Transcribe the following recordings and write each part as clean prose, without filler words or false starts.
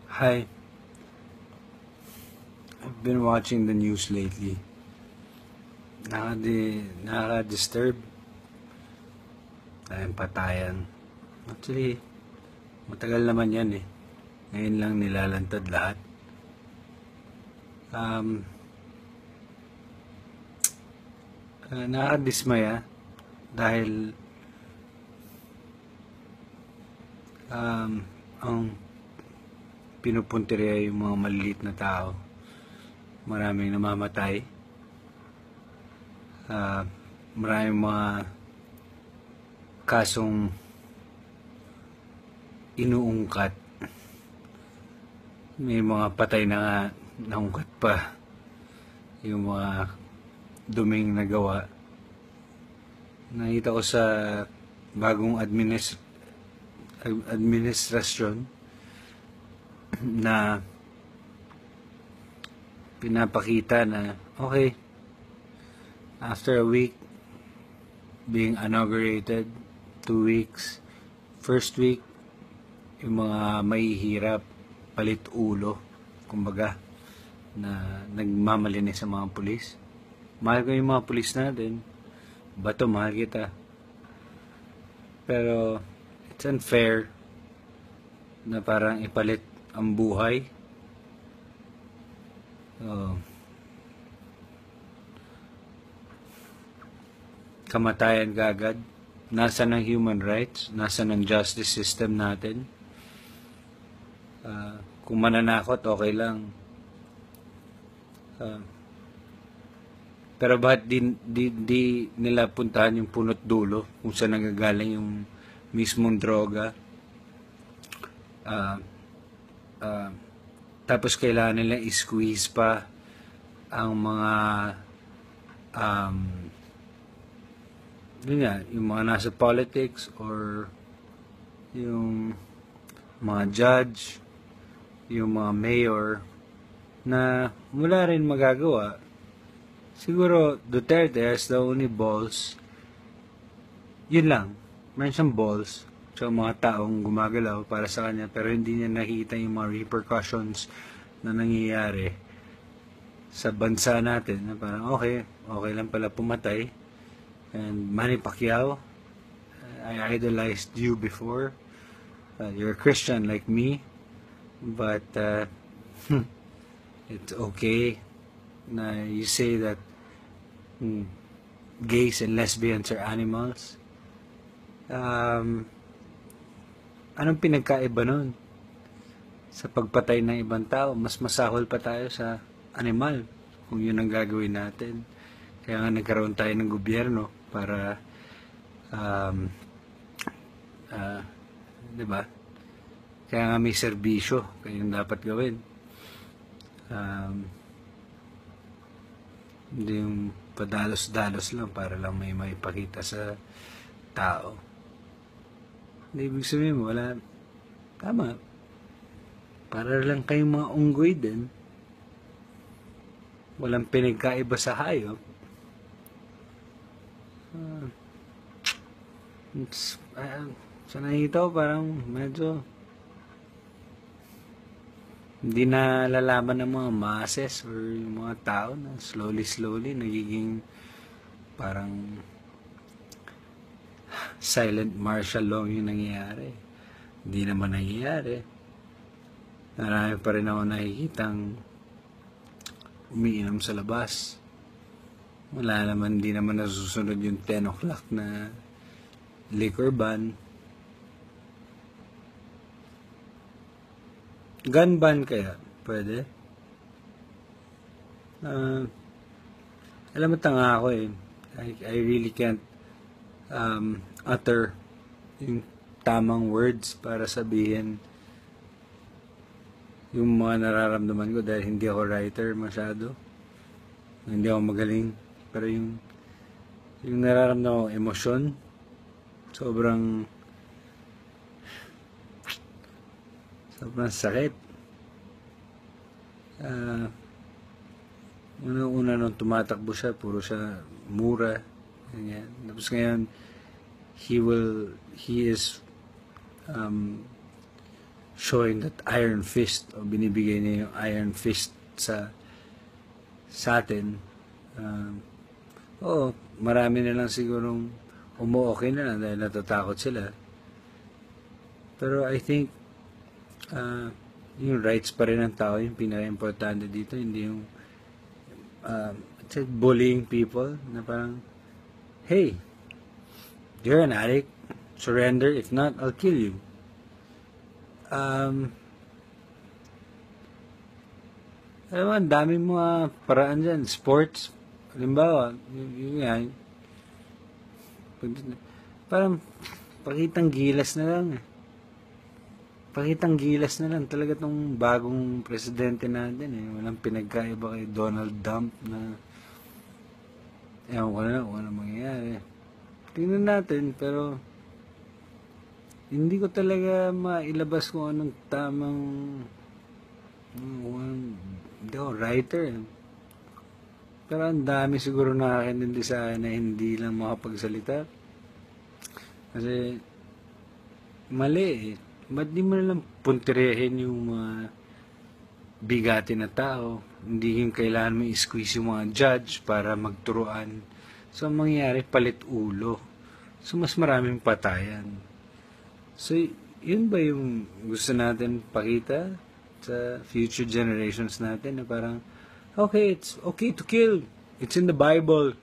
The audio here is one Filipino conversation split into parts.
Hi, I've been watching the news lately. Nakaka-disturb tayong patayan. Actually, matagal naman yan eh. Ngayon lang nilalantad lahat. Um, Nakakadismaya dahil ang pinupuntirya yung mga maliliit na tao. Maraming namamatay. Maraming mga kasong inuungkat. May mga patay na nga naungkat pa yung mga duming nagawa. Nakita ko sa bagong administrasyon na pinapakita na okay, after a week being inaugurated, 2 weeks, first week, yung mga mahihirap, palit ulo, kumbaga, na nagmamalinis sa mga pulis. Mahal ko yung mga pulis natin. Bato, mahal kita. Pero, it's unfair na parang ipalit ang buhay. Kamatayan kagad. Nasa ng human rights? Nasa ng justice system natin? Kung mananakot, okay lang. Pero bakit di nila puntahan yung punot dulo kung saan nagagaling yung mismong droga? Tapos kailangan nila i-squeeze pa ang mga yun nga, yung mga nasa politics or yung mga judge, yung mga mayor na wala rin magagawa. Siguro Duterte has the only balls. Yun lang. Meron siyang balls sa mga taong gumagalaw para sa kanya, pero hindi niya nakikita yung mga repercussions na nangyayari sa bansa natin na parang okay lang pala pumatay. And Manny Pacquiao, I idolized you before. You're a Christian like me, but it's okay na you say that gays and lesbians are animals. Anong pinagkaiba nun? Sa pagpatay ng ibang tao, mas masahol pa tayo sa animal kung yun ang gagawin natin. Kaya nga nagkaroon tayo ng gobyerno para diba? Kaya nga may serbisyo kayong dapat gawin. Hindi yung padalos-dalos lang para lang may maipakita sa tao. Hindi ibig sabihin mo, wala, tama. Para lang kayong mga unggoy din. Walang pinagkaiba sa hayop. Sa nakita ko parang medyo hindi na lalaman ng mga masses or yung mga tao na slowly nagiging parang silent martial law yung nangyayari. Hindi naman nangyayari. Marami pa rin ako nakikitang umiinom sa labas. Wala naman, di naman nasusunod yung 10 o'clock na liquor ban. Gun ban kaya? Pwede? Alam mo, tanga ako eh. I really can't utter yung tamang words para sabihin yung mga nararamdaman ko dahil hindi ako writer masyado. Hindi ako magaling. Pero yung nararamdaman ko, emosyon, sobrang sakit. Una nung tumatakbo siya, puro siya mura. Ganyan. Tapos ngayon, he is showing that iron fist o binibigay niya yung iron fist sa atin. Oo, marami na lang sigurong umuokay na lang dahil natatakot sila. Pero I think yung rights pa rin ng tao yung pinaka-importante dito, hindi yung bullying people na parang, hey, you're an addict, surrender, if not, I'll kill you. Alam mo, ang daming mga paraan dyan. Sports, halimbawa, yun nga, parang pakitang gilas na lang. Pakitang gilas na lang talaga tong bagong presidente natin. Walang pinagkaiba kay Donald Trump na ewan ko na kung ano mangyayari. Tingnan natin, pero hindi ko talaga mailabas kung anong tamang hindi ako writer. Pero ang dami siguro nakakaintindi sa akin na hindi lang makapagsalita. Kasi mali eh. Ba't di mo nalang puntirehin yung mga bigati na tao? Hindi yung kailangan mo i-squeeze yung mga judge para magturuan. So, ang mangyayari, palit ulo. So, mas maraming patayan. So, yun ba yung gusto natin pakita sa future generations natin? Na parang, okay, it's okay to kill. It's in the Bible.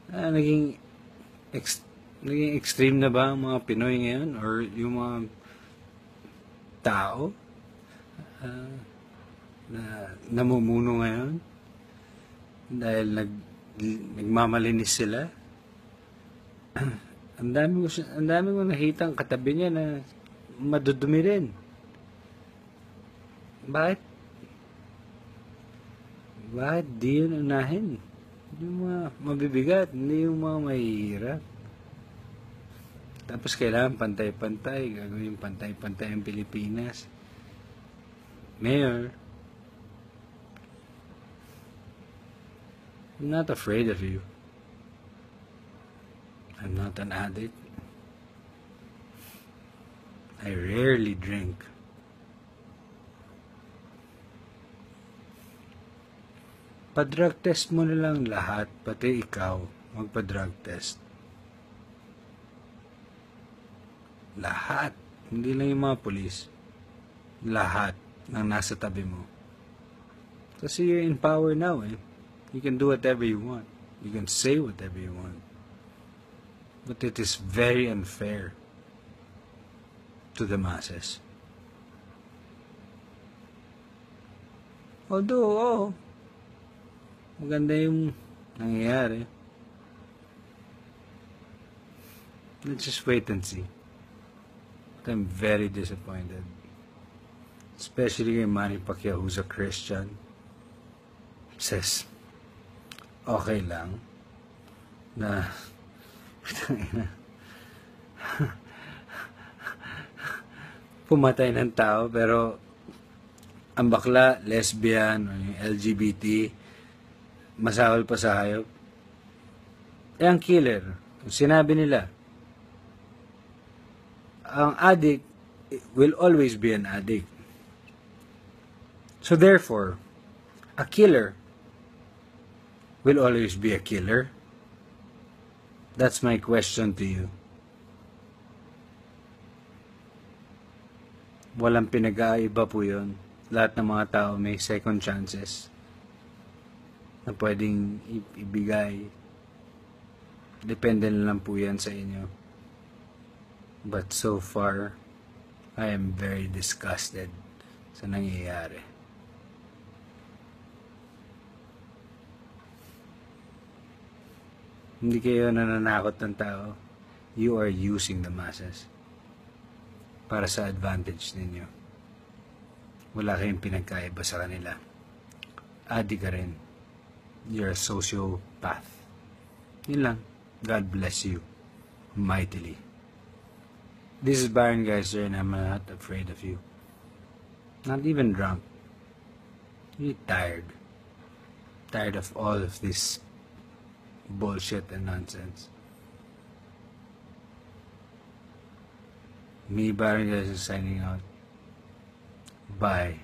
Naging extreme na ba ang mga Pinoy ngayon? Or yung mga tao na namumuno ngayon dahil nagmamalinis sila? Ang dami ko nakitang katabi niya na madudumi rin. Bakit di yun unahin? Yung mga mabibigat, hindi yung mga mahihirap. Tapos kailangan pantay-pantay, gagawin pantay-pantay ang Pilipinas. Mayor, I'm not afraid of you. I'm not an addict. I rarely drink. Pa-drug test mo na lang lahat, pati ikaw, magpa-drug test. Lahat. Hindi lang yung mga polis. Lahat ng nasa tabi mo. Kasi you're in power now eh. You can do whatever you want. You can say whatever you want. But it is very unfair to the masses. Although, maganda yung nangyayari. Let's just wait and see. I'm very disappointed. Especially kay Manny Pacquiao, who's a Christian. Says, okay lang na pumatay ng tao, pero ang bakla, lesbian, o yung LGBT, masawal pa sa hayop. Ang killer, sinabi nila, ang addict will always be an addict. So therefore, a killer will always be a killer. That's my question to you. Walang pinag-aiba po yun. Lahat ng mga tao may second chances na pwedeng ibigay. Depende na lang po yan sa inyo. But so far, I am very disgusted sa nangyayari. Hindi kayo nananakot ng tao. You are using the masses para sa advantage ninyo. Wala kayong pinagkaiba sa kanila. Adi ka rin. You're a sociopath. Yun lang. God bless you mightily. This is Baron Geyser and I'm not afraid of you. Not even drunk. You're tired. Tired of all of this bullshit and nonsense. Me, Baron Geyser, signing out. Bye.